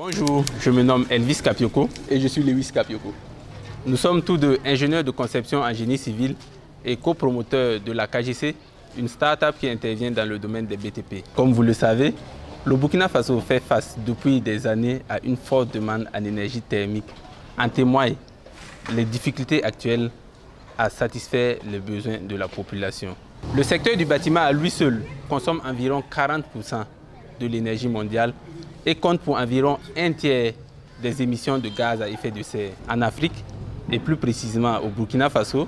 Bonjour, je me nomme Elvis Capioko. Et je suis Lewis Capioko. Nous sommes tous deux ingénieurs de conception en génie civil et copromoteurs de la KGC, une start-up qui intervient dans le domaine des BTP. Comme vous le savez, le Burkina Faso fait face depuis des années à une forte demande en énergie thermique. En témoignent les difficultés actuelles à satisfaire les besoins de la population. Le secteur du bâtiment à lui seul consomme environ 40% de l'énergie mondiale et compte pour environ un tiers des émissions de gaz à effet de serre. En Afrique, et plus précisément au Burkina Faso,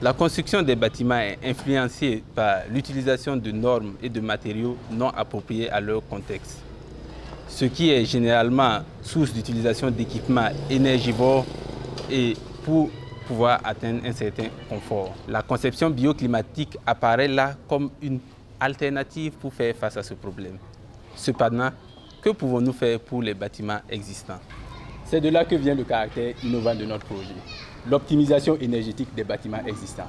la construction des bâtiments est influencée par l'utilisation de normes et de matériaux non appropriés à leur contexte, ce qui est généralement source d'utilisation d'équipements énergivores et pour pouvoir atteindre un certain confort. La conception bioclimatique apparaît là comme une alternative pour faire face à ce problème. Cependant, que pouvons-nous faire pour les bâtiments existants? C'est de là que vient le caractère innovant de notre projet, l'optimisation énergétique des bâtiments existants.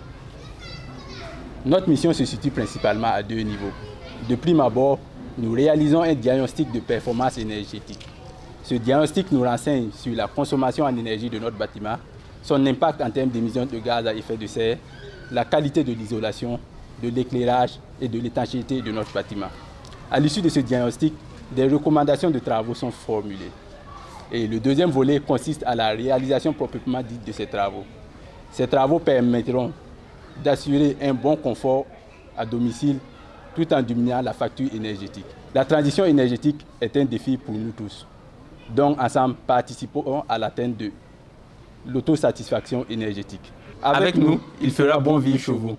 Notre mission se situe principalement à deux niveaux. De prime abord, nous réalisons un diagnostic de performance énergétique. Ce diagnostic nous renseigne sur la consommation en énergie de notre bâtiment, son impact en termes d'émissions de gaz à effet de serre, la qualité de l'isolation, de l'éclairage et de l'étanchéité de notre bâtiment. À l'issue de ce diagnostic, des recommandations de travaux sont formulées. Et le deuxième volet consiste à la réalisation proprement dite de ces travaux. Ces travaux permettront d'assurer un bon confort à domicile tout en diminuant la facture énergétique. La transition énergétique est un défi pour nous tous. Donc ensemble, participons à l'atteinte de l'autosatisfaction énergétique. Avec nous, il fera bon vivre chez vous.